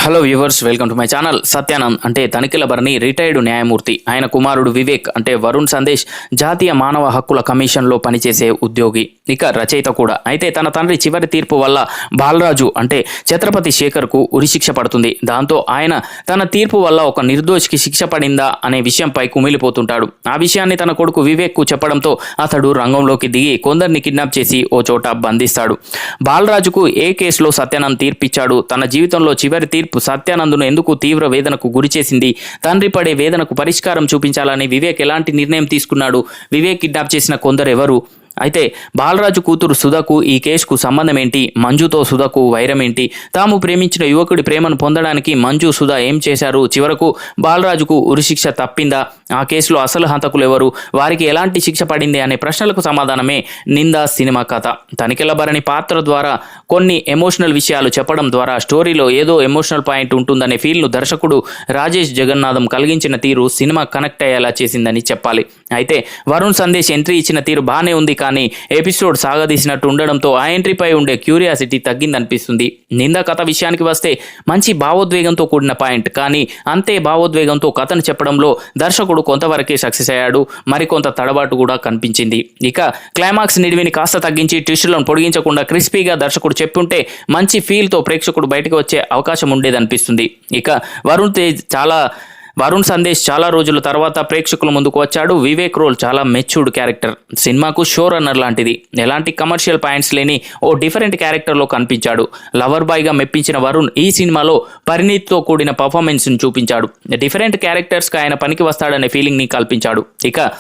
Hello viewers, welcome to my channel. Satyanand అంటే తనిఖీల Bharani retired న్యాయమూర్తి. ఆయన కుమారుడు వివేక్ అంటే వరుణ్ సందేశ్ జాతీయ మానవ హక్కుల కమిషన్లో పనిచేసే ఉద్యోగి, ఇక రచయిత కూడా. అయితే తన తండ్రి చివరి తీర్పు వల్ల బాలరాజు అంటే ఛత్రపతి శేఖర్కు ఉరిశిక్ష పడుతుంది. దాంతో ఆయన తన తీర్పు వల్ల ఒక నిర్దోషికి శిక్ష పడిందా అనే విషయంపై కుమిలిపోతుంటాడు. ఆ విషయాన్ని తన కొడుకు వివేక్కు చెప్పడంతో అతడు రంగంలోకి దిగి కొందరిని కిడ్నాప్ చేసి ఓ చోట బంధిస్తాడు. బాలరాజుకు ఏ కేసులో సత్యానంద్ తీర్పిచ్చాడు, తన జీవితంలో చివరి తీర్పు సత్యానందును ఎందుకు తీవ్ర వేదనకు గురిచేసింది, తండ్రి పడే వేదనకు పరిష్కారం చూపించాలని వివేక్ ఎలాంటి నిర్ణయం తీసుకున్నాడు, వివేక్ కిడ్నాప్ చేసిన కొందరెవరు, అయితే బాలరాజు కూతురు సుధకు ఈ కేసుకు సంబంధం ఏంటి, మంజుతో సుధకు వైరం ఏంటి, తాము ప్రేమించిన యువకుడి ప్రేమను పొందడానికి మంజు సుధ ఏం చేశారు, చివరకు బాలరాజుకు ఉరిశిక్ష తప్పిందా, ఆ కేసులో అసలు హంతకులు ఎవరు, వారికి ఎలాంటి శిక్ష పడింది అనే ప్రశ్నలకు సమాధానమే నిందా సినిమా కథ. తనిఖీల భరణి పాత్ర ద్వారా కొన్ని ఎమోషనల్ విషయాలు చెప్పడం ద్వారా స్టోరీలో ఏదో ఎమోషనల్ పాయింట్ ఉంటుందనే ఫీల్ను దర్శకుడు రాజేష్ జగన్నాథం కలిగించిన తీరు సినిమా కనెక్ట్ అయ్యేలా చేసిందని చెప్పాలి. అయితే వరుణ్ సందేశ్ ఎంట్రీ ఇచ్చిన తీరు బాగానే ఉంది, కానీ ఎపిసోడ్ సాగదీసినట్టు ఉండడంతో ఆ ఎంట్రీపై ఉండే క్యూరియాసిటీ తగ్గిందనిపిస్తుంది. నింద కథ విషయానికి వస్తే మంచి భావోద్వేగంతో కూడిన పాయింట్, కానీ అంతే భావోద్వేగంతో కథను చెప్పడంలో దర్శకుడు కొంతవరకే సక్సెస్ అయ్యాడు, మరికొంత తడబాటు కూడా కనిపించింది. ఇక క్లైమాక్స్ నిడివిని కాస్త తగ్గించి ట్విస్టులను పొడిగించకుండా క్రిస్పీగా దర్శకుడు చెప్పుంటే మంచి ఫీల్తో ప్రేక్షకుడు బయటకు వచ్చే అవకాశం ఉండేదనిపిస్తుంది. ఇక వరుణ్ సందేశ్ చాలా రోజుల తర్వాత ప్రేక్షకుల ముందుకు వచ్చాడు. వివేక్ రోల్ చాలా మెచ్యూర్డ్ క్యారెక్టర్, సినిమాకు షో రన్నర్ లాంటిది, ఎలాంటి కమర్షియల్ పాయింట్స్ లేని ఓ డిఫరెంట్ క్యారెక్టర్లో కనిపించాడు. లవర్ బాయ్గా మెప్పించిన వరుణ్ ఈ సినిమాలో పరిణితితో కూడిన పర్ఫార్మెన్స్ని చూపించాడు. డిఫరెంట్ క్యారెక్టర్స్కి ఆయన పనికి వస్తాడనే ఫీలింగ్ని కల్పించాడు. ఇక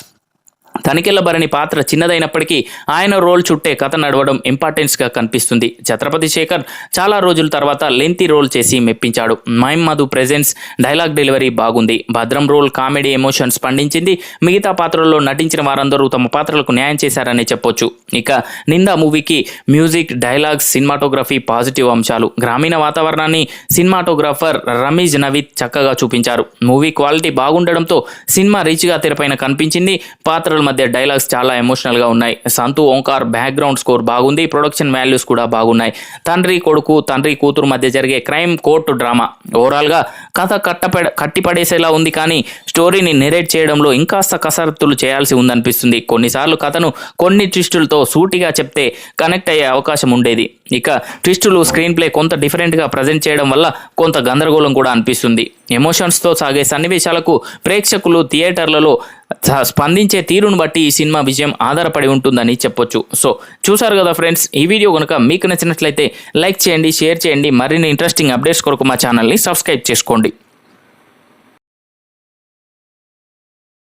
తనిఖీల భరణి పాత్ర చిన్నదైనప్పటికీ ఆయన రోల్ చుట్టే కథ నడవడం ఇంపార్టెన్స్గా కనిపిస్తుంది. ఛత్రపతి శేఖర్ చాలా రోజుల తర్వాత లెంతీ రోల్ చేసి మెప్పించాడు. Mime Madhu presence, dialogue delivery బాగుంది. Bhadram role comedy emotions పండించింది. మిగతా పాత్రల్లో నటించిన వారందరూ తమ పాత్రలకు న్యాయం చేశారనే చెప్పొచ్చు. ఇక నిందా మూవీకి మ్యూజిక్, డైలాగ్స్, సినిమాటోగ్రఫీ పాజిటివ్ అంశాలు. గ్రామీణ వాతావరణాన్ని సినిమాటోగ్రాఫర్ రమీజ్ నవీద్ చక్కగా చూపించారు. మూవీ క్వాలిటీ బాగుండడంతో సినిమా రీచ్గా తెరపైన కనిపించింది. పాత్రల మధ్య డైలాగ్స్ చాలా ఎమోషనల్గా ఉన్నాయి. సంతు ఓంకార్ బ్యాక్గ్రౌండ్ స్కోర్ బాగుంది. ప్రొడక్షన్ వాల్యూస్ కూడా బాగున్నాయి. తండ్రి కొడుకు, తండ్రి కూతురు మధ్య జరిగే క్రైమ్ కోర్టు డ్రామా. ఓవరాల్గా కథ కట్టిపడేసేలా ఉంది, కానీ స్టోరీని నెరేట్ చేయడంలో ఇంకాస్త కసరత్తులు చేయాల్సి ఉందనిపిస్తుంది. కొన్నిసార్లు కథను కొన్ని ట్విస్టులతో సూటిగా చెప్తే కనెక్ట్ అయ్యే అవకాశం ఉండేది. ఇక ట్విస్టులు, స్క్రీన్ ప్లే కొంత డిఫరెంట్గా ప్రజెంట్ చేయడం వల్ల కొంత గందరగోళం కూడా అనిపిస్తుంది. ఎమోషన్స్తో సాగే సన్నివేశాలకు ప్రేక్షకులు థియేటర్లలో స్పందించే తీరును బట్టి ఈ సినిమా విజయం ఆధారపడి ఉంటుందని చెప్పొచ్చు. సో చూసారు కదా ఫ్రెండ్స్, ఈ వీడియో కనుక మీకు నచ్చినట్లయితే లైక్ చేయండి, షేర్ చేయండి. మరిన్ని ఇంట్రెస్టింగ్ అప్డేట్స్ కొరకు మా ఛానల్ని సబ్స్క్రైబ్ చేసుకోండి.